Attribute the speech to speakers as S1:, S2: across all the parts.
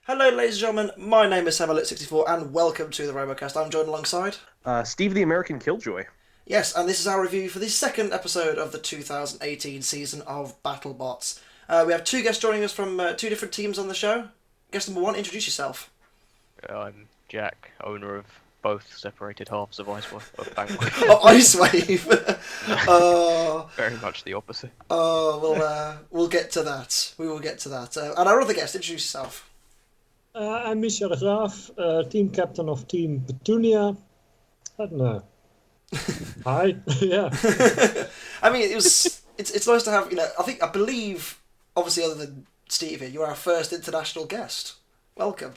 S1: Hello, ladies and gentlemen. My name is Samuel64, and welcome to the RoboCast. I'm joined alongside
S2: Steve the American Killjoy.
S1: Yes, and this is our review for the second episode of the 2018 season of BattleBots. We have two guests joining us from two different teams on the show. Guest number one, introduce yourself.
S3: I'm Jack, owner of both separated halves of Icewave. Of Vanquish.
S1: Oh, Icewave!
S3: Very much the opposite.
S1: We'll get to that. We will get to that. And our other guest, introduce yourself.
S4: I'm Mischa the Graaf, team captain of Team Petunia. And, hi, yeah.
S1: I mean, it's nice to have, I believe, obviously other than Steve here, you're our first international guest. Welcome.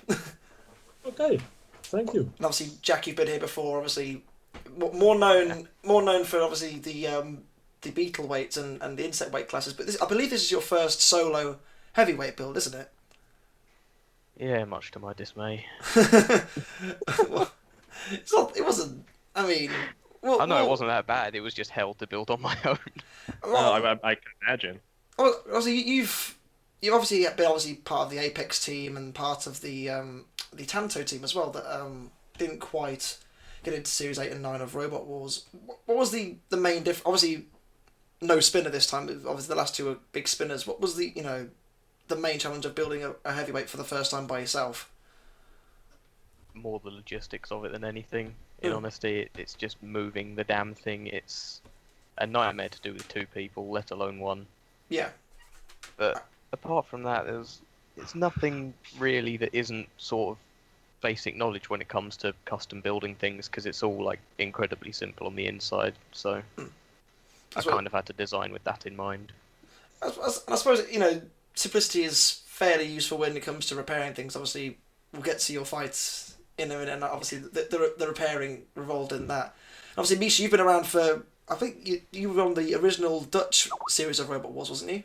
S4: Okay, thank you.
S1: And obviously, Jack, you've been here before, obviously, more known for, obviously, the beetle weights and the insect weight classes, but I believe this is your first solo heavyweight build, isn't it?
S3: Yeah, much to my dismay.
S1: Well, it wasn't, I mean...
S3: I know it wasn't that bad, it was just hell to build on my own.
S2: Well, I can imagine.
S1: Well, obviously, you've obviously been part of the Apex team and part of the Tanto team as well that didn't quite get into Series 8 and 9 of Robot Wars. What was the main difference? Obviously, no spinner this time. Obviously, the last two were big spinners. What was the main challenge of building a heavyweight for the first time by yourself?
S3: More the logistics of it than anything. In honesty, it's just moving the damn thing. It's a nightmare to do with two people, let alone one.
S1: Yeah.
S3: But apart from that, it's nothing really that isn't sort of basic knowledge when it comes to custom building things, because it's all like incredibly simple on the inside. So I kind of had to design with that in mind.
S1: I suppose simplicity is fairly useful when it comes to repairing things. Obviously, we'll get to your fights in a minute, and obviously the repairing revolved in that. Obviously, Mischa, you've been around for, I think you were on the original Dutch series of Robot Wars, wasn't you?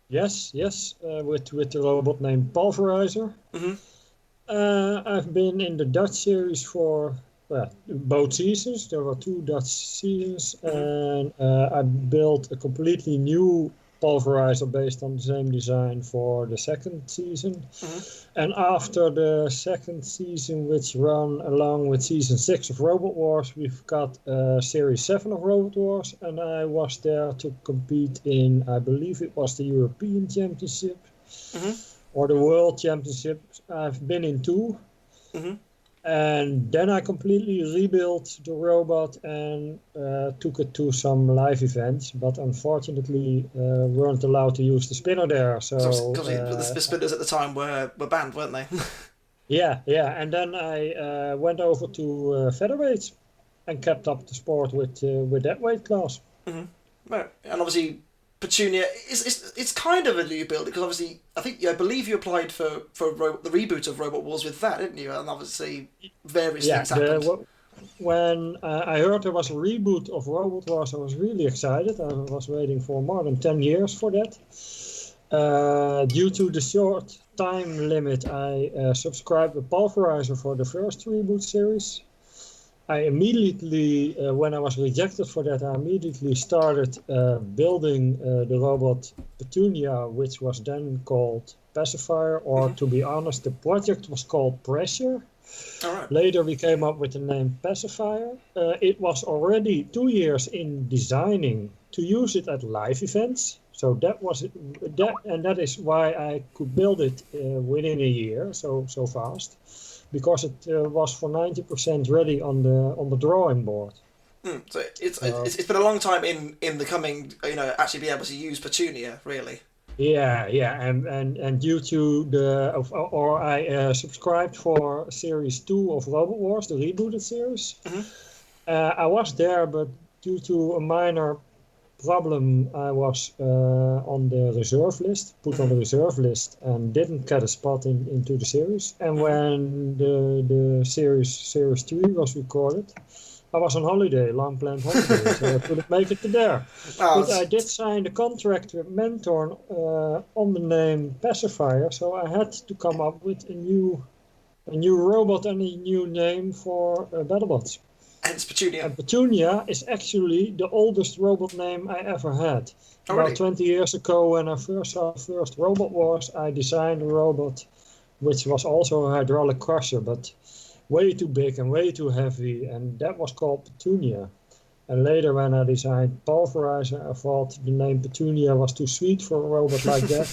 S4: Yes, with the robot named Pulverizer.
S1: Mm-hmm.
S4: I've been in the Dutch series for both seasons. There were two Dutch seasons, and I built a completely new Pulverizer based on the same design for the second season. And after the second season, which ran along with season 6 of Robot Wars, we've got series 7 of Robot Wars, and I was there to compete in, I believe it was the European Championship or the World Championship. I've been in 2. And then I completely rebuilt the robot and took it to some live events, but unfortunately weren't allowed to use the spinner there. So
S1: because the spinners at the time were banned, weren't they?
S4: yeah. And then I went over to featherweight and kept up the sport with that weight class.
S1: Right. And obviously, Petunia it's kind of a new build, because obviously I believe you applied for the reboot of Robot Wars with that, didn't you? And obviously various things happened.
S4: When I heard there was a reboot of Robot Wars, I was really excited. I was waiting for more than 10 years for that. Due to the short time limit, I subscribed with Pulverizer for the first reboot series. I immediately, when I was rejected for that, I immediately started building the robot Petunia, which was then called Pacifier, or to be honest, the project was called Pressure.
S1: All right.
S4: Later we came up with the name Pacifier. It was already 2 years in designing to use it at live events. So that is why I could build it within a year, so fast. Because it was for 90% ready on the drawing board.
S1: So it's been a long time in the coming, actually be able to use Petunia, really.
S4: Yeah, and due to I subscribed for series 2 of Robot Wars, the rebooted series. I was there, but due to a minor problem, I was on the reserve list, put on the reserve list, and didn't get a spot into the series. And when the series 3 was recorded, I was on holiday, long planned holiday, so I couldn't make it to there. But I did sign the contract with Mentor on the name Pacifier, so I had to come up with a new robot and a new name for BattleBots.
S1: Hence Petunia.
S4: And Petunia is actually the oldest robot name I ever had. About 20 years ago, when I first saw the first Robot Wars, I designed a robot which was also a hydraulic crusher, but way too big and way too heavy, and that was called Petunia. And later, when I designed Pulverizer, I thought the name Petunia was too sweet for a robot like that.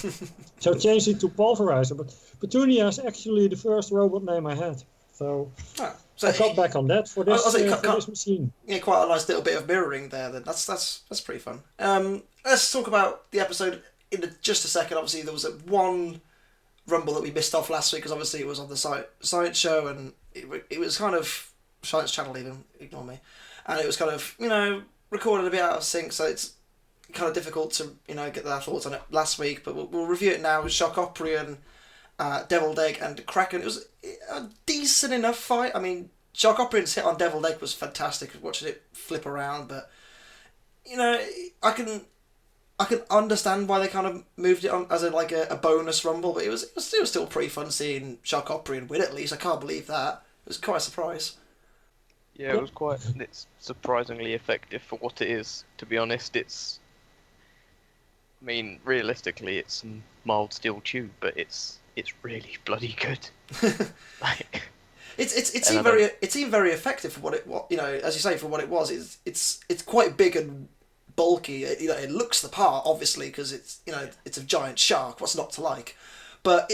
S4: So I changed it to Pulverizer. But Petunia is actually the first robot name I had. So,
S1: so
S4: I got back on that for this, for this machine.
S1: Yeah, quite a nice little bit of mirroring there. Then that's pretty fun. Let's talk about the episode in just a second. Obviously, there was one rumble that we missed off last week because obviously it was on the science show, and it was kind of Science Channel even, ignore me. And it was kind of, recorded a bit out of sync, so it's kind of difficult to, get their thoughts on it last week. But we'll review it now. Shock Operian, Deviled Egg, and Kraken. It was a decent enough fight. I mean, Shock Operian's hit on Deviled Egg was fantastic, watching it flip around. But, I can understand why they kind of moved it on as a bonus rumble. But it was still pretty fun seeing Shock Operian win, at least. I can't believe that. It was quite a surprise.
S3: Yeah, it was it's surprisingly effective for what it is, to be honest. Realistically, it's some mild steel tube, but it's really bloody good.
S1: It seemed very effective for what as you say, for what it was. It's quite big and bulky. It looks the part, obviously, because it's a giant shark. What's not to like? But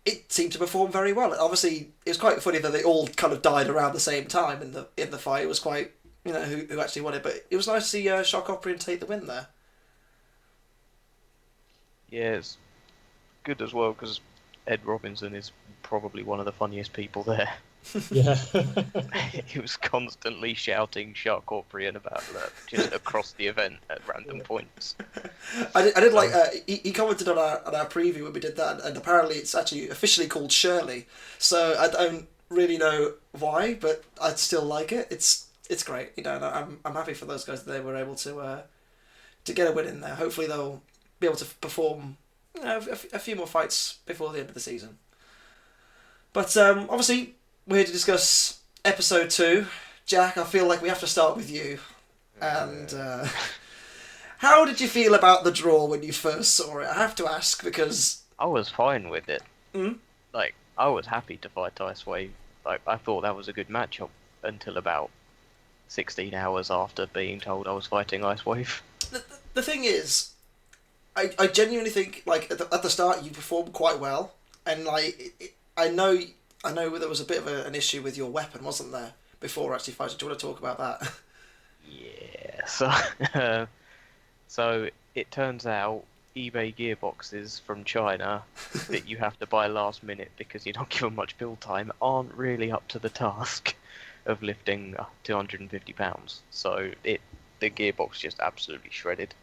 S1: it seemed to perform very well. Obviously, it was quite funny that they all kind of died around the same time in the fight. It was quite, who actually won it. But it was nice to see Shock Operian take the win there.
S3: Yeah, it's good as well because Ed Robinson is probably one of the funniest people there.
S4: Yeah.
S3: He was constantly shouting Shock Operian about that just across the event at random points.
S1: I did like he commented on our preview when we did that, and apparently it's actually officially called Shirley. So I don't really know why, but I'd still like it. It's great, and I'm happy for those guys that they were able to get a win in there. Hopefully they'll be able to perform a few more fights before the end of the season. But obviously, we're here to discuss episode 2. Jack, I feel like we have to start with you. And how did you feel about the draw when you first saw it? I have to ask because
S3: I was fine with it.
S1: Mm?
S3: I was happy to fight Icewave. I thought that was a good matchup until about 16 hours after being told I was fighting Icewave.
S1: The thing is, I genuinely think at the start you performed quite well, and I know there was a bit of an issue with your weapon, wasn't there, before actually fighting? Do you want to talk about that?
S3: Yeah, so it turns out eBay gearboxes from China that you have to buy last minute because you don't give them much build time aren't really up to the task of lifting 250 pounds. So the gearbox just absolutely shredded.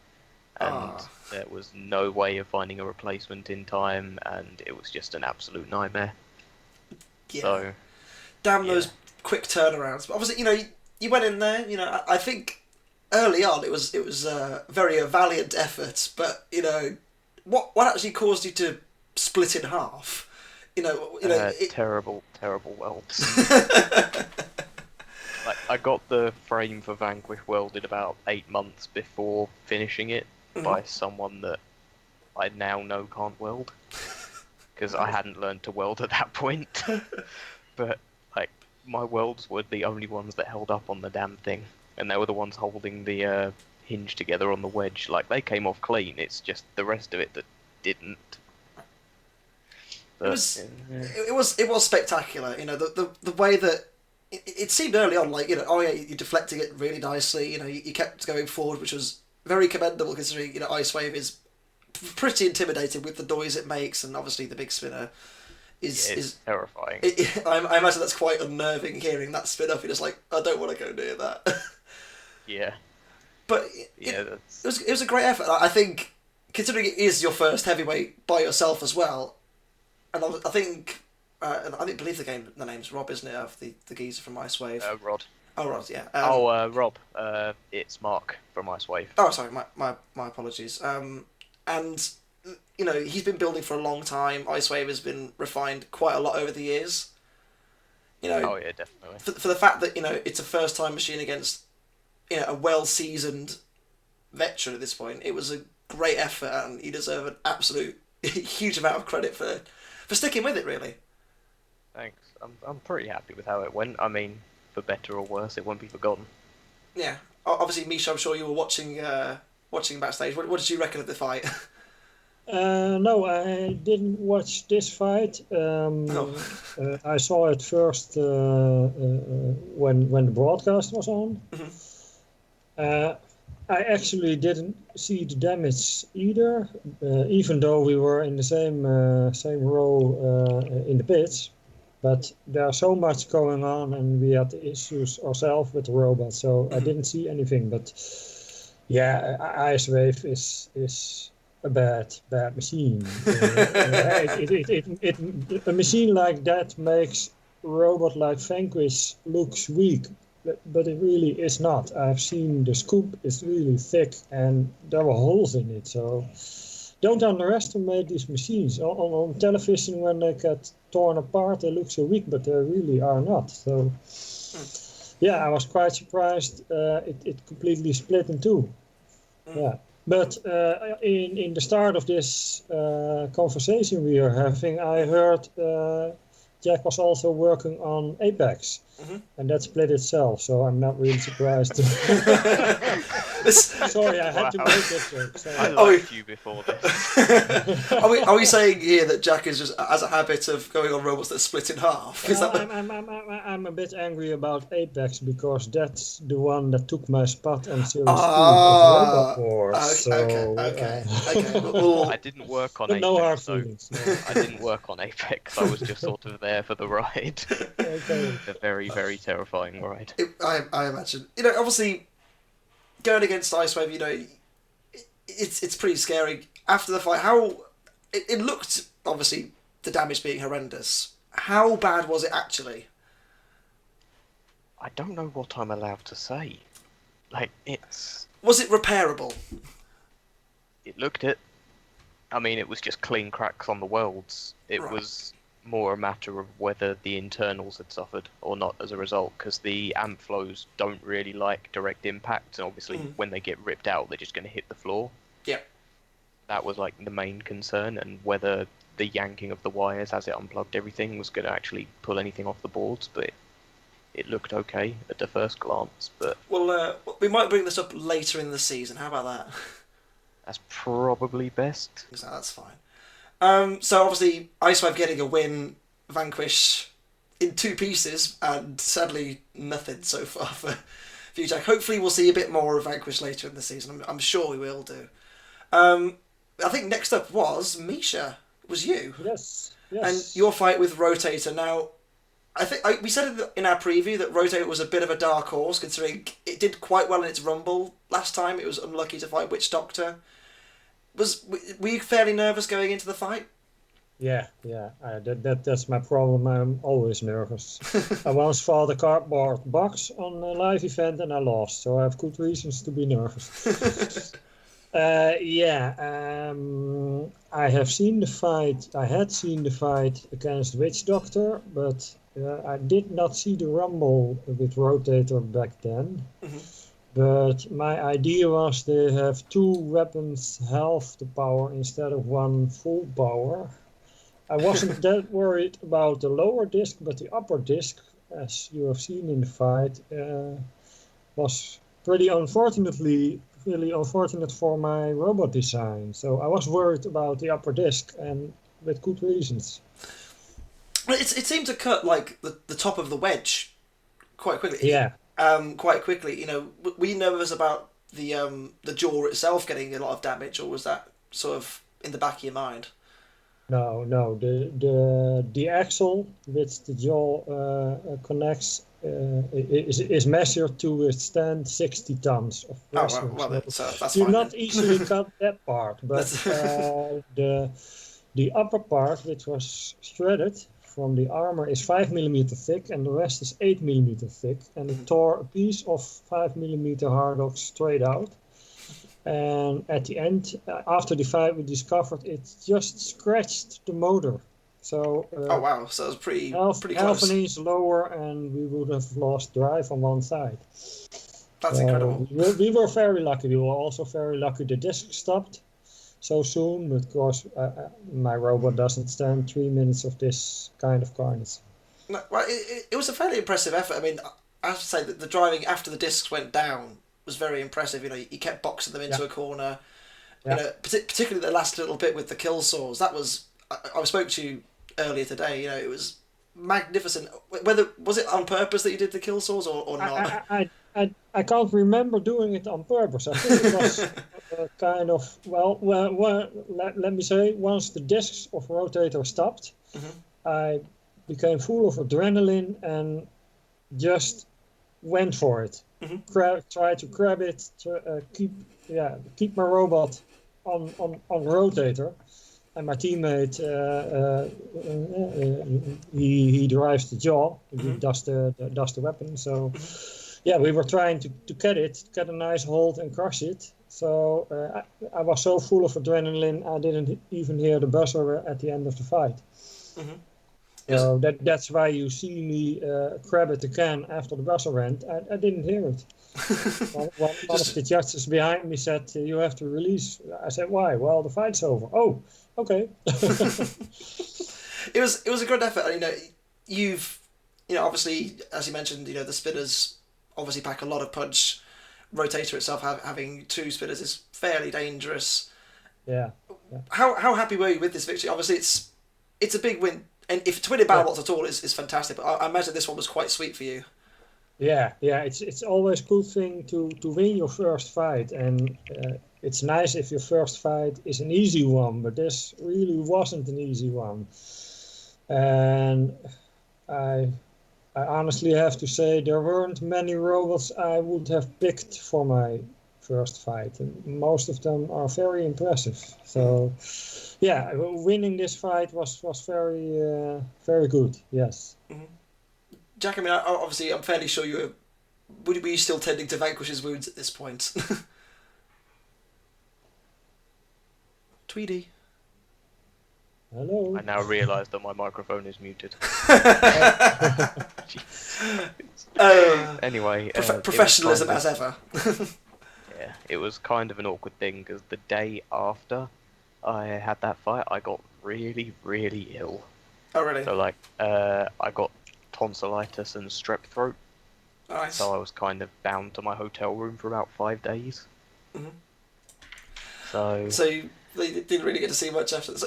S3: And there was no way of finding a replacement in time, and it was just an absolute nightmare.
S1: Yeah.
S3: So,
S1: damn those quick turnarounds. But obviously, you went in there. I think early on it was a valiant effort. But what actually caused you to split in half?
S3: Terrible welds. I got the frame for Vanquish welded about 8 months before finishing it by someone that I now know can't weld. Because I hadn't learned to weld at that point. But, my welds were the only ones that held up on the damn thing. And they were the ones holding the hinge together on the wedge. They came off clean, it's just the rest of it that didn't. But,
S1: it was spectacular, the way that it seemed early on you're deflecting it really nicely, you kept going forward, which was very commendable considering, Icewave is pretty intimidating with the noise it makes, and obviously the big spinner is terrifying. I imagine that's quite unnerving hearing that spin up. You're just like, I don't want to go near that.
S3: Yeah.
S1: But it was a great effort. I think, considering it is your first heavyweight by yourself as well, and I think I believe the name's Rob, isn't it? Of the geezer from Icewave.
S3: Rod.
S1: Oh, Rod, yeah.
S3: Rob. It's Mark from Icewave.
S1: Oh, sorry, my apologies. And he's been building for a long time. Icewave has been refined quite a lot over the years.
S3: Oh yeah, definitely.
S1: For the fact that it's a first time machine against a well seasoned veteran at this point, it was a great effort, and you deserve an absolute huge amount of credit for sticking with it, really.
S3: Thanks. I'm pretty happy with how it went. I mean, for better or worse, it won't be forgotten.
S1: Yeah. Obviously, Mischa, I'm sure you were watching backstage. What did you reckon of the fight?
S4: No, I didn't watch this fight. I saw it first when the broadcast was on.
S1: Mm-hmm.
S4: I actually didn't see the damage either, even though we were in the same row in the pits. But there's so much going on, and we had issues ourselves with the robot, so I didn't see anything. But yeah, Icewave is a bad machine. A machine like that makes a robot like Vanquish looks weak, but it really is not. I've seen the scoop is really thick, and there were holes in it. So don't underestimate these machines. On television, when they get torn apart, they look so weak, but they really are not. So yeah, I was quite surprised. It completely split in two. Yeah. But in the start of this conversation we are having, I heard Jack was also working on Apex, and that split itself, so I'm not really surprised. Sorry, I had to make that joke.
S3: I liked you before this.
S1: Are we saying here that Jack is just has a habit of going on robots that split in half? Is that
S4: I'm a bit angry about Apex because that's the one that took my spot on Series 2 of Robot Wars.
S1: Okay. Well,
S3: I didn't work on
S4: but
S3: Apex.
S4: no hard
S3: so
S4: feelings. No.
S3: I didn't work on Apex. I was just sort of there for the ride.
S4: Okay.
S3: A very, very terrifying ride.
S1: I imagine. Obviously, going against Icewave, it's pretty scary. After the fight, how it looked, obviously, the damage being horrendous. How bad was it actually?
S3: I don't know what I'm allowed to say.
S1: Was it repairable?
S3: It looked it. I mean, it was just clean cracks on the worlds. It was more a matter of whether the internals had suffered or not as a result, because the amp flows don't really like direct impact, and obviously when they get ripped out, they're just going to hit the floor.
S1: Yeah.
S3: That was the main concern, and whether the yanking of the wires as it unplugged everything was going to actually pull anything off the boards, but it looked okay at the first glance. But
S1: well, we might bring this up later in the season. How about that?
S3: That's probably best.
S1: So that's fine. So obviously, Icewave getting a win, Vanquish in two pieces, and sadly nothing so far for you, Jack. Hopefully, we'll see a bit more of Vanquish later in the season. I'm sure we will do. I think next up was Mischa. Was you?
S4: Yes.
S1: And your fight with Rotator. Now, I think we said in our preview that Rotator was a bit of a dark horse, considering it did quite well in its Rumble last time. It was unlucky to fight Witch Doctor. Were you fairly nervous going into the fight?
S4: Yeah. That's my problem. I'm always nervous. I once fought a cardboard box on a live event and I lost, so I have good reasons to be nervous. I have seen the fight. I had seen the fight against Witch Doctor, but I did not see the Rumble with Rotator back then. But my idea was they have two weapons half the power instead of one full power. I wasn't that worried about the lower disc, but the upper disc, as you have seen in the fight, was really unfortunate for my robot design. So I was worried about the upper disc, and with good reasons.
S1: It seemed to cut the top of the wedge quite quickly.
S4: Yeah.
S1: Quite quickly. Were you nervous about the jaw itself getting a lot of damage, or was that sort of in the back of your mind?
S4: No. The axle which the jaw connects is measured to withstand 60 tons of pressure.
S1: Oh, well, so that's
S4: you
S1: fine.
S4: not easily cut that part, but the upper part, which was shredded from the armor, is 5mm thick, and the rest is 8mm thick, and it tore a piece of 5mm hardox straight out. And at the end, after the fight, we discovered it just scratched the motor. So
S1: oh wow! So it was pretty close.
S4: Half an inch lower, and we would have lost drive on one side.
S1: That's incredible.
S4: We were very lucky. We were also very lucky the disc stopped. so soon, but of course my robot doesn't stand 3 minutes of this kind of carnage.
S1: No, well, it was a fairly impressive effort. I mean, I have to say that the driving after the discs went down was very impressive. You know, he kept boxing them into a corner.
S4: Yeah.
S1: You know, particularly the last little bit with the kill saws. That was I spoke to you earlier today. You know, it was magnificent. Whether was it on purpose that you did the kill saws or not?
S4: I can't remember doing it on purpose. I think it was kind of let me say, once the discs of Rotator stopped, I became full of adrenaline and just went for it. Try to grab it, to keep my robot on Rotator, and my teammate he drives the jaw, he does the weapon. So yeah, we were trying to get a nice hold and crush it. So I was so full of adrenaline, I didn't even hear the buzzer at the end of the fight. So that's why you see me grab it again after the buzzer went. I didn't hear it. One of the judges behind me said, "You have to release." I said, "Why?" "Well, the fight's over." "Oh, okay."
S1: It was a good effort. You know, obviously, as you mentioned, you know, the spinners obviously pack a lot of punch. Rotator itself having 2 spinners is fairly dangerous.
S4: Yeah.
S1: How happy were you with this victory? Obviously, it's a big win, and if to win in BattleBots at all is fantastic. But I imagine this one was quite sweet for you.
S4: Yeah. It's always a good thing to win your first fight, and it's nice if your first fight is an easy one. But this really wasn't an easy one, and I honestly have to say there weren't many robots I would have picked for my first fight, and most of them are very impressive. So, yeah, winning this fight was very very good. Yes.
S1: Jack, I mean, obviously, I'm fairly sure were you still tending to Vanquish's wounds at this point? Tweedy.
S4: Hello.
S3: I now realise that my microphone is muted. Anyway,
S1: professionalism as ever.
S3: Yeah, it was kind of an awkward thing because the day after I had that fight, I got really, really ill.
S1: Oh, really?
S3: So I got tonsillitis and strep throat.
S1: Nice.
S3: So I was kind of bound to my hotel room for about 5 days. So
S1: they didn't really get to see much after. So,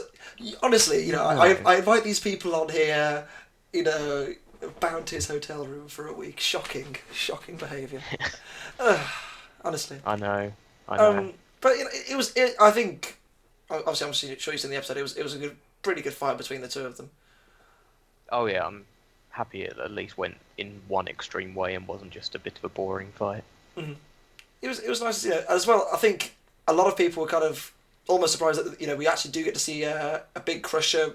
S1: honestly, you know, I invite these people on here, you know, bound to his hotel room for a week. Shocking behaviour. Honestly.
S3: I know.
S1: But you know, I think, obviously, I'm sure you've seen the episode. It was a pretty good fight between the two of them.
S3: Oh yeah, I'm happy it at least went in one extreme way and wasn't just a bit of a boring fight.
S1: It was nice to see that as well. I think a lot of people were kind of almost surprised that, you know, we actually do get to see a big Crusher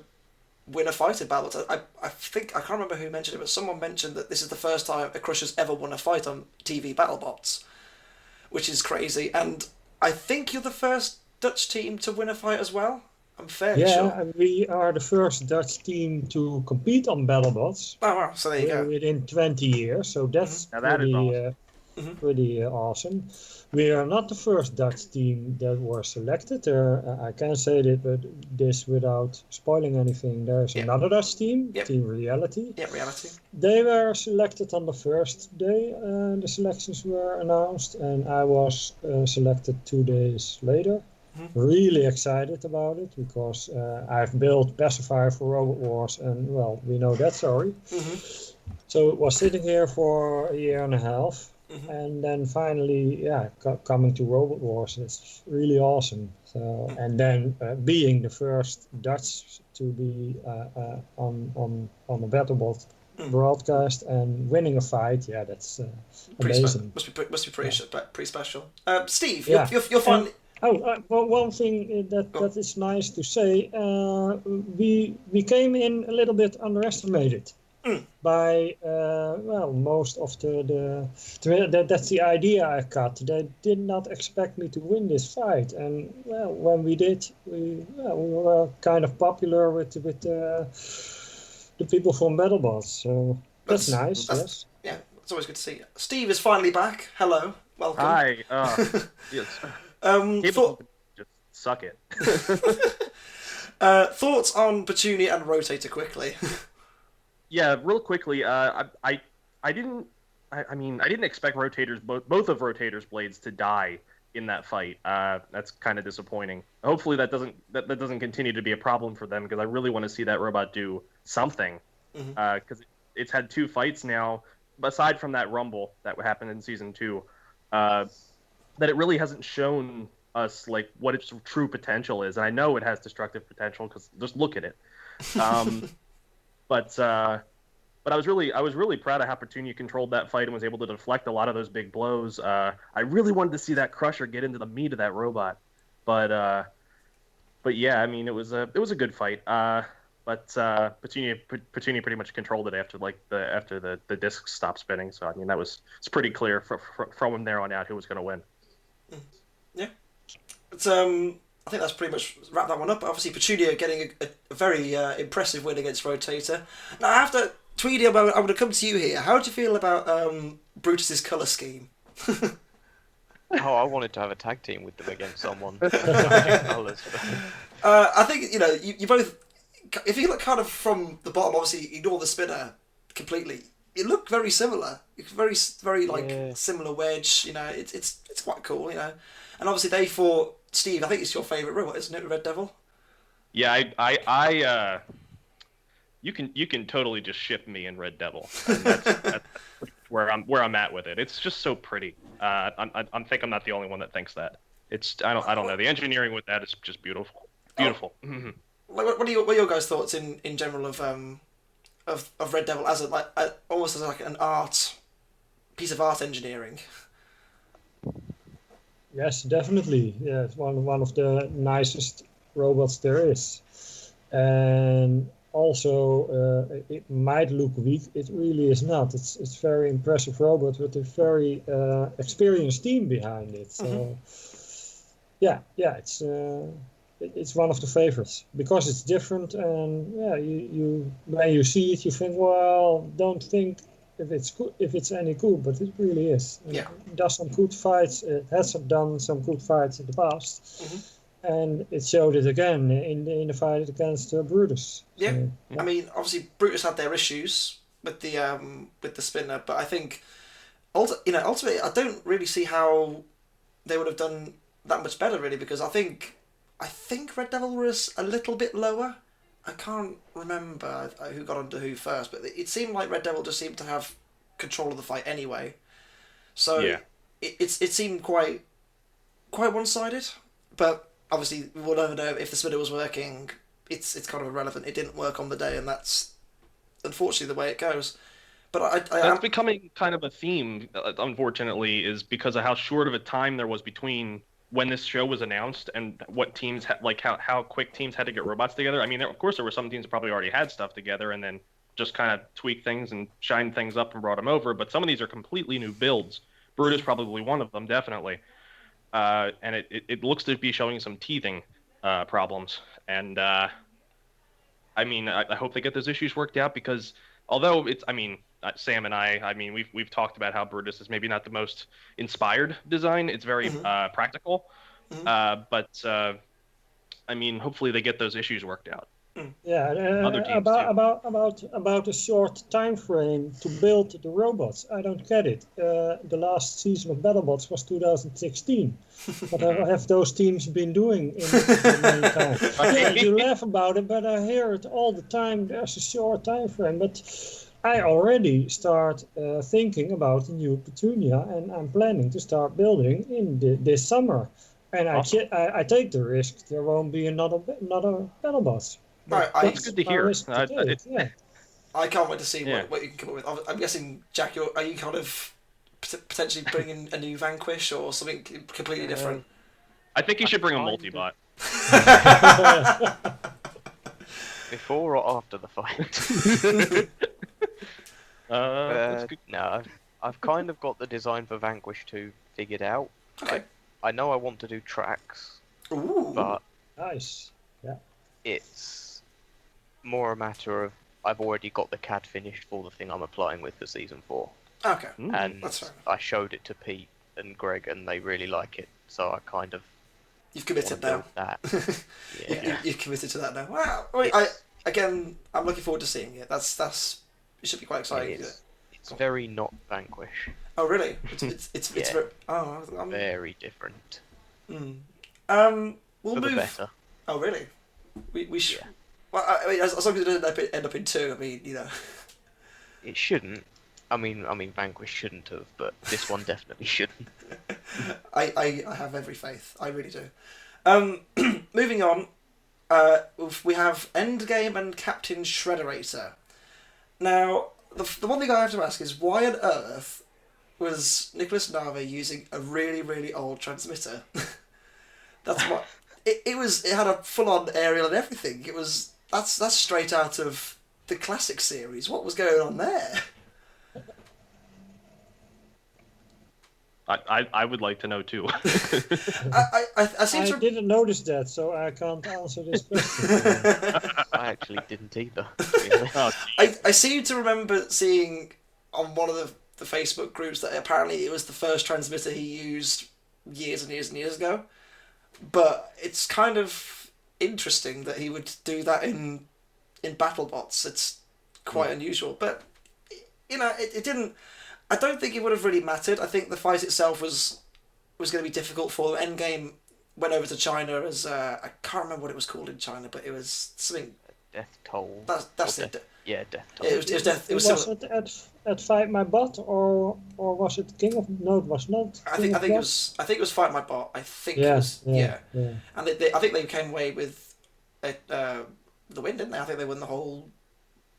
S1: win a fight in BattleBots. I think I can't remember who mentioned it, but someone mentioned that this is the first time a Crusher's ever won a fight on TV BattleBots, which is crazy. And I think you're the first Dutch team to win a fight as well. I'm fairly sure.
S4: Yeah, we are the first Dutch team to compete on BattleBots.
S1: Oh wow! So there you go.
S4: Within 20 years, so that's pretty awesome. We are not the first Dutch team that was selected. I can't say that, but this without spoiling anything. There's another Dutch team, Team Reality.
S1: Yeah, Reality.
S4: They were selected on the first day. The selections were announced, and I was selected 2 days later. Really excited about it because I've built pacifier for Robot Wars, and well, we know that story. So it was sitting here for a year and a half, and then finally, coming to Robot Wars, it's really awesome. So and then being the first Dutch to be on a BattleBot broadcast and winning a fight, that's amazing.
S1: Must be pretty special. Steve, you're fine.
S4: Well, one thing that is nice to say, we came in a little bit underestimated by most of that's the idea I got. They did not expect me to win this fight, and when we did, we were kind of popular with the people from BattleBots. So that's nice. Yes.
S1: Yeah, it's always good to see. Steve is finally back. Hello, welcome.
S2: Hi. Yes.
S1: Just
S2: suck it.
S1: Thoughts on Petunia and Rotator quickly?
S2: Yeah, real quickly. I didn't. I mean, I didn't expect both of Rotator's blades to die in that fight. That's kind of disappointing. Hopefully, that doesn't continue to be a problem for them, because I really want to see that robot do something. Because it's had 2 fights now, aside from that Rumble that happened in season 2, that it really hasn't shown us like what its true potential is. And I know it has destructive potential because just look at it. But I was really proud of how Petunia controlled that fight and was able to deflect a lot of those big blows. I really wanted to see that Crusher get into the meat of that robot, but yeah, I mean it was a good fight. But Petunia pretty much controlled it after the disc stopped spinning. So I mean it's pretty clear from there on out who was going to win.
S1: Yeah, it's I think that's pretty much wrap that one up. Obviously, Petunia getting a very impressive win against Rotator. Now, after Tweedy, I'm going to come to you here. How do you feel about Brutus's colour scheme?
S3: Oh, I wanted to have a tag team with them against someone. Colours.
S1: I think, you both, if you look kind of from the bottom, obviously ignore the spinner completely. You look very similar. It's very similar wedge. It's quite cool. And obviously they fought Steve. I think it's your favourite robot, isn't it, Red Devil?
S2: Yeah, I you can totally just ship me in Red Devil. And that's where I'm at with it. It's just so pretty. I think I'm not the only one that thinks that. I don't know. The engineering with that is just beautiful. Beautiful.
S1: Oh. What are your guys' thoughts in general of Red Devil as almost as like an piece of art engineering?
S4: Yes, definitely. Yeah, it's one of the nicest robots there is. And also, it might look weak. It really is not. It's a very impressive robot with a very experienced team behind it. So, yeah, it's one of the favorites because it's different. And yeah, you when you see it, you think, well, don't think if it's any good, but it really is.
S1: Yeah.
S4: It does some good fights. It has done some good fights in the past. And it showed it again in the fight against Brutus.
S1: Yeah.
S4: So, yeah,
S1: I mean, obviously Brutus had their issues with the spinner, but I think ultimately I don't really see how they would have done that much better, really, because I think Red Devil was a little bit lower. I can't remember who got onto who first, but it seemed like Red Devil just seemed to have control of the fight anyway. So
S2: yeah.
S1: it seemed quite one-sided, but obviously we'll never know if the spinner was working. It's kind of irrelevant. It didn't work on the day, and that's unfortunately the way it goes. But
S2: that's becoming kind of a theme, unfortunately, is because of how short of a time there was between when this show was announced and what teams how quick teams had to get robots together. I mean, of course there were some teams that probably already had stuff together and then just kind of tweaked things and shined things up and brought them over. But some of these are completely new builds. Brutus probably one of them, definitely. And it looks to be showing some teething problems. And I mean, I hope they get those issues worked out, because although Sam and I mean, we've talked about how Brutus is maybe not the most inspired design. It's very practical. But I mean, hopefully they get those issues worked out.
S4: Yeah,
S2: Other teams
S4: about a short time frame to build the robots. I don't get it. The last season of BattleBots was 2016. What have those teams been doing in the meantime? Yeah, you laugh about it, but I hear it all the time. There's a short time frame, but I already start thinking about the new Petunia, and I'm planning to start building in this summer. And awesome. I take the risk there won't be another BattleBots.
S1: Right,
S2: that's good to hear.
S4: Yeah.
S1: I can't wait to see what you can come up with. I'm guessing, Jack, are you kind of potentially bringing a new Vanquish or something completely different?
S2: I think you should bring a multi-bot.
S3: Before or after the fight? No, I've kind of got the design for Vanquish 2 figured out.
S1: Okay.
S3: I know I want to do tracks, but
S4: nice. Yeah.
S3: It's more a matter of I've already got the CAD finished for the thing I'm applying with for season 4.
S1: Okay.
S3: And I showed it to Pete and Greg, and they really like it. So I kind of
S1: You've committed now.
S3: That.
S1: You've committed to that now. Wow. I'm looking forward to seeing it. That's it should be quite exciting.
S3: It's very not Vanquish.
S1: Oh really? It's very,
S3: very different.
S1: We'll
S3: For
S1: move.
S3: the better.
S1: Oh really? We should.
S3: Yeah.
S1: Well, I mean, as long as it doesn't end up in 2, I mean,
S3: It shouldn't. I mean, Vanquish shouldn't have, but this one definitely shouldn't.
S1: I have every faith. I really do. Moving on, we have Endgame and Captain Shredderator. Now, the one thing I have to ask is why on earth was Nicholas Nave using a really, really old transmitter? That's what it was. It had a full-on aerial and everything. That's straight out of the classic series. What was going on there?
S2: I would like to know too.
S4: I didn't notice that, so I can't answer this question.
S3: I actually didn't either.
S1: I seem to remember seeing on one of the Facebook groups that apparently it was the first transmitter he used years and years and years ago. But it's kind of interesting that he would do that in BattleBots. It's quite unusual, but it didn't. I don't think it would have really mattered. I think the fight itself was going to be difficult for them. Endgame went over to China as I can't remember what it was called in China, but it was something.
S3: Death Toll.
S1: That's it.
S3: Death Toll.
S1: It was death. It was
S4: it at Fight My Bot or was it King of? No, it was not.
S1: I think it was Fight My Bot. I think it was yeah. And I think they came away with the win, didn't they? I think they won the whole.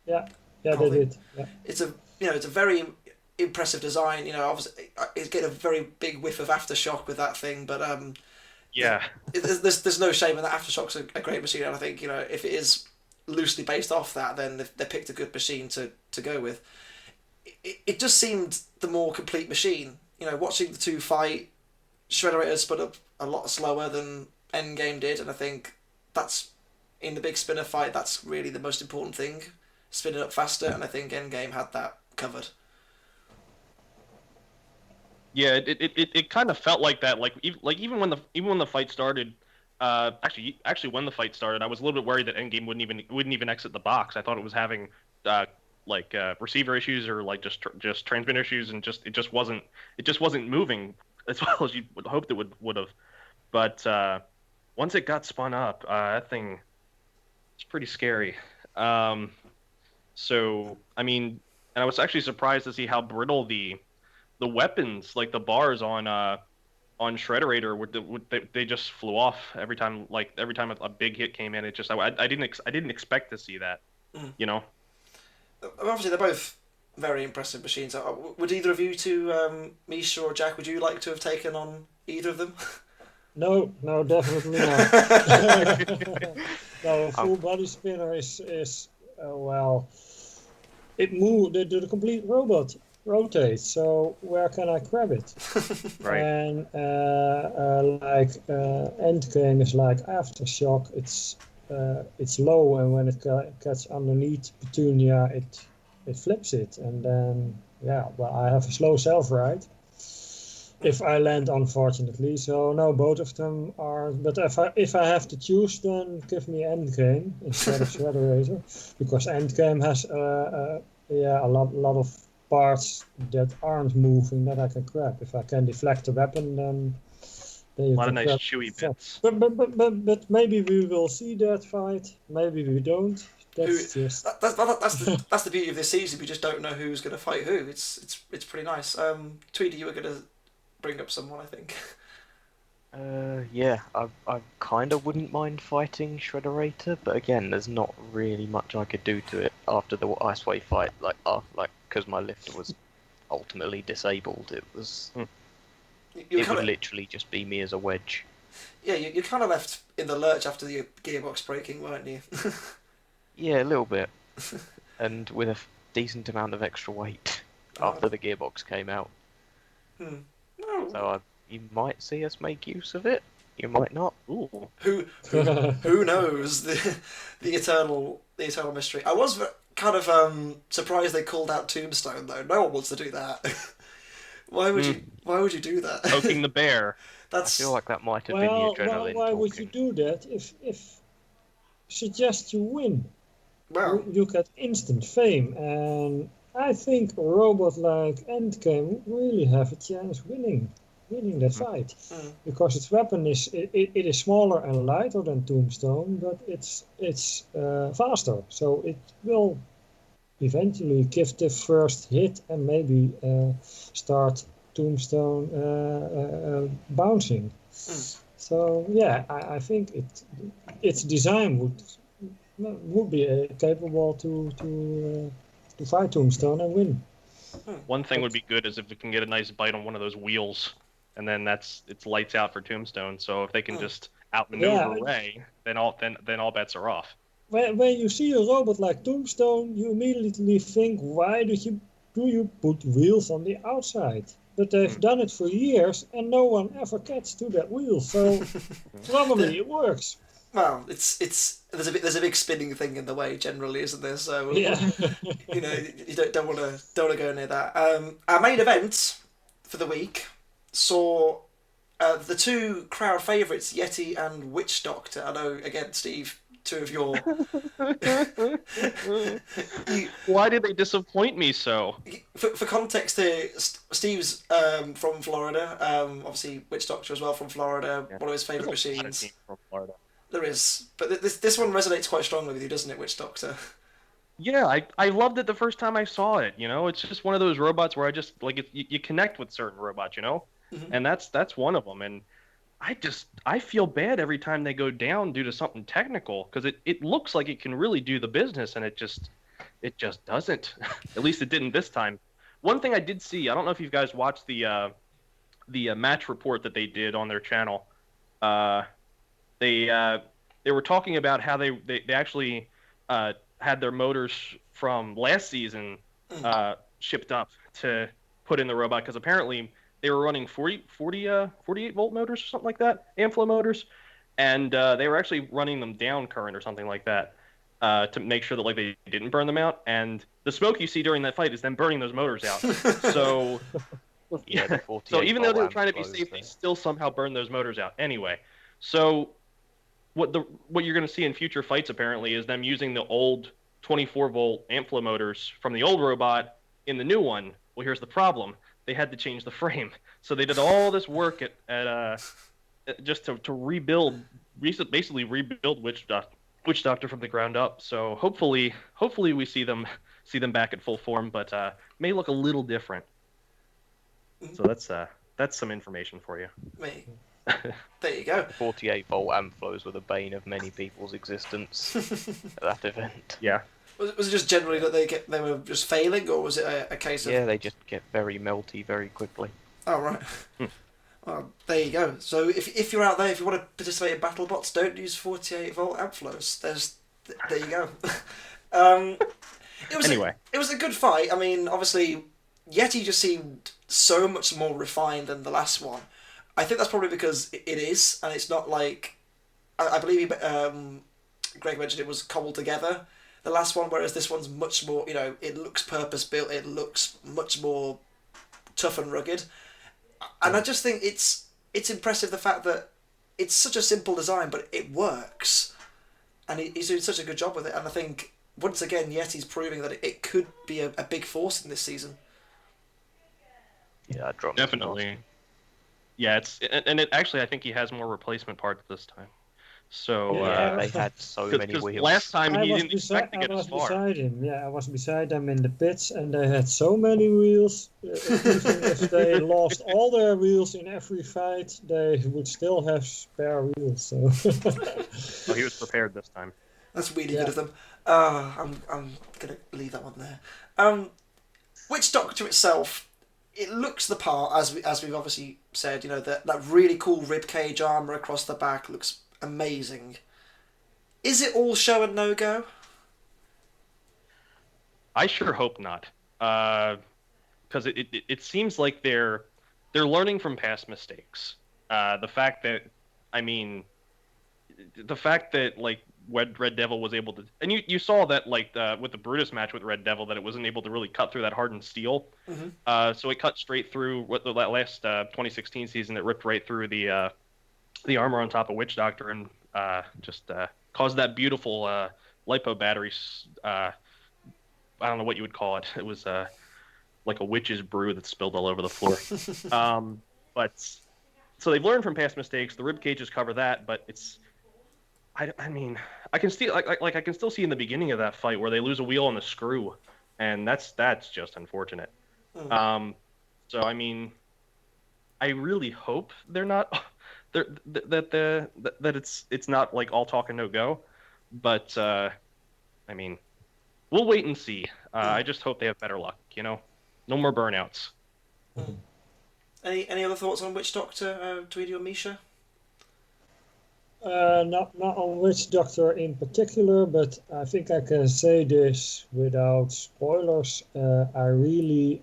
S4: Yeah, they did. Yeah.
S1: It's a very impressive design. Obviously it's getting a very big whiff of Aftershock with that thing, but there's no shame in that. Aftershock's a great machine, and I think if it is loosely based off that, then they picked a good machine to go with. It just seemed the more complete machine. Watching the two fight, Shredderator spun up a lot slower than Endgame did, and I think that's in the big spinner fight. That's really the most important thing, spinning up faster, and I think Endgame had that covered.
S2: Yeah, it kind of felt like that. Even when the fight started, actually when the fight started, I was a little bit worried that Endgame wouldn't even exit the box. I thought it was having receiver issues or just transmitter issues, and it just wasn't moving as well as you would hoped it would have. But once it got spun up, that thing is pretty scary. So I mean, and I was actually surprised to see how brittle the weapons, like the bars on Shredderator, they just flew off every time. Every time a big hit came in, it just I didn't expect to see that.
S1: Obviously, they're both very impressive machines. Would either of you two, Mischa or Jack, would you like to have taken on either of them?
S4: No, definitely not. No, full body spinner is well, it moves. The complete robot rotates. So where can I grab it?
S2: Right.
S4: And Endgame is like Aftershock. It's low, and when it gets underneath Petunia, it flips it, and then I have a slow self-ride if I land, unfortunately. So no, both of them are. But if I have to choose, then give me Endgame instead of Shredderator, because Endgame has a lot of parts that aren't moving that I can grab. If I can deflect the weapon, then
S2: a lot of nice chewy bits.
S4: But maybe we will see that fight. Maybe we don't. That's
S1: the beauty of this season. We just don't know who's going to fight who. It's pretty nice. Tweedy, you were going to bring up someone, I think.
S3: I kind of wouldn't mind fighting Shredderator, but again, there's not really much I could do to it after the Icewave fight. Because my lifter was ultimately disabled. It was. It would literally just be me as a wedge.
S1: Yeah, you kind of left in the lurch after the gearbox breaking, weren't you?
S3: Yeah, a little bit. And with a decent amount of extra weight after the gearbox came out.
S1: No.
S3: So you might see us make use of it. You might not.
S2: Ooh.
S1: Who knows? The eternal mystery. I was kind of surprised they called out Tombstone though. No one wants to do that. Why would you do that?
S2: Poking the bear.
S1: That's
S3: I feel like that might have been the
S4: Well,
S3: adrenaline
S4: why would you
S3: talking.
S4: do that if suggest you win?
S1: well,
S4: You get instant fame, and I think a robot like Endgame really have a chance winning that fight,
S1: mm,
S4: because its weapon it is smaller and lighter than Tombstone, but it's faster, so it will eventually give the first hit and maybe start Tombstone bouncing.
S1: mm.
S4: So yeah, I think its design would be capable to fight Tombstone and win.
S2: One thing would be good is if it can get a nice bite on one of those wheels, and then it's lights out for Tombstone. So if they can just outmaneuver
S4: Yeah.
S2: Ray, then all bets are off.
S4: When you see a robot like Tombstone, you immediately think, why do you put wheels on the outside? But they've done it for years, and no one ever gets to that wheel. So probably it works.
S1: Well, there's a big spinning thing in the way generally, isn't there? So
S4: Yeah.
S1: you know, you don't want to go near that. Our main event for the week saw the two crowd favourites, Yeti and Witch Doctor. I know, again, Steve, two of your.
S2: Why did they disappoint me so?
S1: For context here, Steve's from Florida. Obviously, Witch Doctor as well from Florida.
S2: Yeah.
S1: One of his favourite
S2: There's a lot of
S1: machines.
S2: teams from Florida.
S1: There is, but this one resonates quite strongly with you, doesn't it, Witch Doctor?
S2: Yeah, I loved it the first time I saw it. You know, it's just one of those robots where I just like you connect with certain robots, you know, and that's one of them. And I feel bad every time they go down due to something technical, because it looks like it can really do the business, and it just doesn't. At least it didn't this time. One thing I did see, I don't know if you guys watched the match report that they did on their channel. They were talking about how they actually had their motors from last season shipped up to put in the robot, because apparently they were running 48 volt motors or something like that, Amflow motors, and they were actually running them down current or something like that to make sure that like they didn't burn them out. And the smoke you see during that fight is them burning those motors out. So
S3: Yeah, the 48
S2: so even though they were
S3: volt
S2: trying to be
S3: amp
S2: safe,
S3: flows
S2: they still somehow burned those motors out anyway. So what you're going to see in future fights apparently is them using the old 24 volt amp flow motors from the old robot in the new one. Well, here's the problem: they had to change the frame, so they did all this work at just to rebuild, basically rebuild Witch Doctor from the ground up. So hopefully we see them back at full form, but may look a little different. So that's some information for you.
S1: Me. There you go.
S3: 48 volt amp flows were the bane of many people's existence at that event.
S2: Yeah.
S1: Was it just generally that they were just failing, or was it a case of?
S3: Yeah, they just get very melty very quickly.
S1: Oh right. Well, there you go. So if you're out there, if you want to participate in BattleBots, don't use 48 volt amp flows. There you go. It was a good fight. I mean, obviously, Yeti just seemed so much more refined than the last one. I think that's probably because it is, and it's not like I believe Greg mentioned it was cobbled together, the last one, whereas this one's much more, you know, it looks purpose built, it looks much more tough and rugged, and I just think it's impressive the fact that it's such a simple design, but it works, and he's doing such a good job with it, and I think once again Yeti's proving that it could be a big force in this season.
S3: Yeah, I dropped
S2: Definitely. Yeah, it actually, I think he has more replacement parts this time. So
S3: Yeah, they had so many wheels.
S2: last time he didn't expect to get as far.
S4: Beside him. Yeah, I was beside them in the pits, and they had so many wheels. Even if they lost all their wheels in every fight, they would still have spare wheels. So.
S2: Oh, he was prepared this time.
S1: That's really good of them. I'm gonna leave that one there. Witch Doctor itself, it looks the part, as we've obviously said. You know, that really cool ribcage armor across the back looks amazing. Is it all show and no go?
S2: I sure hope not, because it seems like they're learning from past mistakes. The fact that like Red Devil was able to, and you saw that like with the Brutus match with Red Devil that it wasn't able to really cut through that hardened steel. So it cut straight through what that last 2016 season. It ripped right through the armor on top of Witch Doctor and just caused that beautiful lipo battery. I don't know what you would call it. It was like a witch's brew that spilled all over the floor. But so they've learned from past mistakes. The rib cages cover that, but it's. I mean, I can still I can still see in the beginning of that fight where they lose a wheel on the screw, and that's just unfortunate. So I mean, I really hope they're not that it's not like all talk and no go, but I mean, we'll wait and see. I just hope they have better luck. No more burnouts.
S1: Any other thoughts on Witch Doctor, Tweedy or Mischa?
S4: Not on Witch Doctor in particular, but I think I can say this without spoilers. I really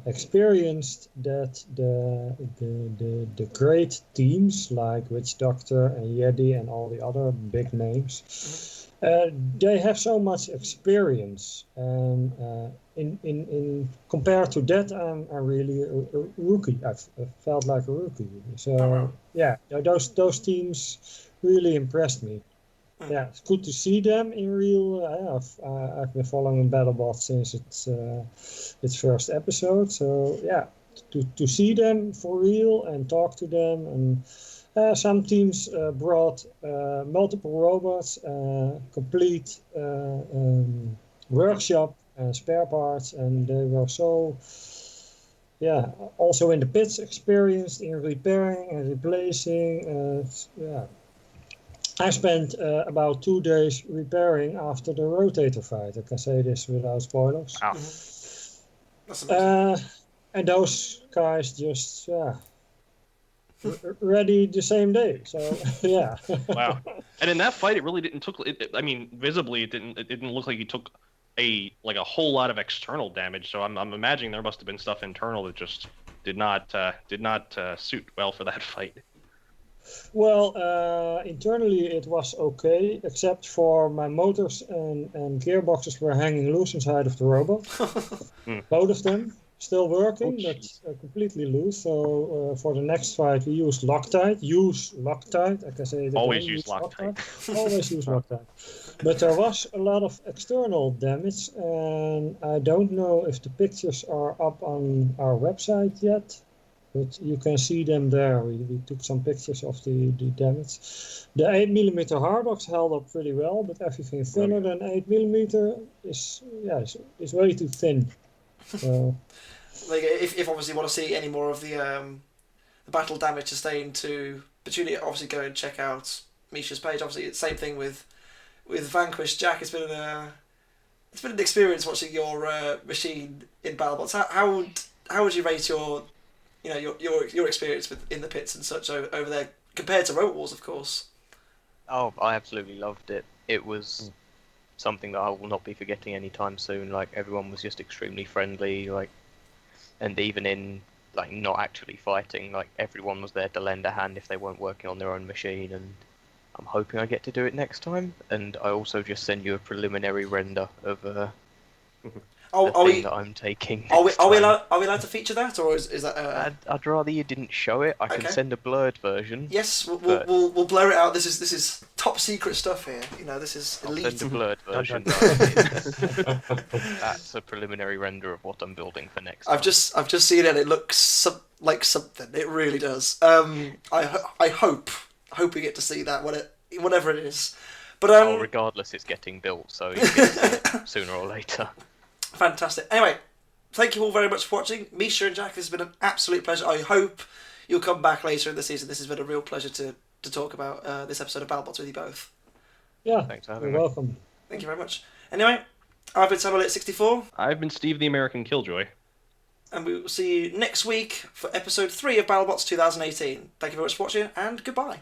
S4: experienced that the great teams like Witch Doctor and Yeti and all the other big names, they have so much experience, and in compared to that, I'm really a rookie. I felt like a rookie. So yeah, those teams really impressed me. Yeah, it's good to see them in real. I've been following BattleBots since its first episode. So yeah, to see them for real and talk to them, and some teams brought multiple robots, complete workshop and spare parts, and they were so. Yeah, also in the pits experienced in repairing and replacing. Yeah. I spent about 2 days repairing after the Rotator fight. I can say this without spoilers.
S2: Wow.
S1: That's amazing.
S4: And those guys just ready the same day. So yeah.
S2: Wow. And in that fight, it really didn't I mean, visibly, it didn't look like he took a whole lot of external damage. So I'm imagining there must have been stuff internal that just did not suit well for that fight.
S4: Well, internally it was okay, except for my motors and gearboxes were hanging loose inside of the robot. Both of them still working, but completely loose. So for the next fight, we used Loctite. Use Loctite. I can say that.
S2: Always use Loctite.
S4: Always use Loctite. But there was a lot of external damage, and I don't know if the pictures are up on our website yet. But you can see them there. We took some pictures of the damage. The 8mm Hardox held up pretty well, but everything thinner than 8mm is way too thin. So,
S1: like if obviously you want to see any more of the battle damage sustained to Petunia, obviously go and check out Mischa's page. Obviously, it's the same thing with Vanquish. Jack, it's been an experience watching your machine in BattleBots. How would you rate your experience in the pits and such over there compared to Road Wars, of course?
S3: Oh, I absolutely loved it. It was something that I will not be forgetting anytime soon. Like, everyone was just extremely friendly, and even in not actually fighting, everyone was there to lend a hand if they weren't working on their own machine, and I'm hoping I get to do it next time. And I also just send you a preliminary render of the thing that I'm taking.
S1: Are we allowed to feature that, or is that?
S3: I'd rather you didn't show it. I can send a blurred version.
S1: Yes, we'll blur it out. This is top secret stuff here. This is elite.
S3: I'll send a blurred version. That's a preliminary render of what I'm building for next time.
S1: I've just seen it. It looks like something. It really does. I hope we get to see that whatever it is. But
S3: regardless, it's getting built, so you get to see it sooner or later.
S1: Fantastic. Anyway, thank you all very much for watching. Mischa and Jack, this has been an absolute pleasure. I hope you'll come back later in the season. This has been a real pleasure to talk about this episode of BattleBots with you both.
S4: Yeah,
S3: thanks for having me.
S4: You're welcome.
S1: Thank you very much. Anyway, I've been Samuel864.
S2: I've been Steve the American Killjoy.
S1: And we will see you next week for episode 3 of BattleBots 2018. Thank you very much for watching, and goodbye.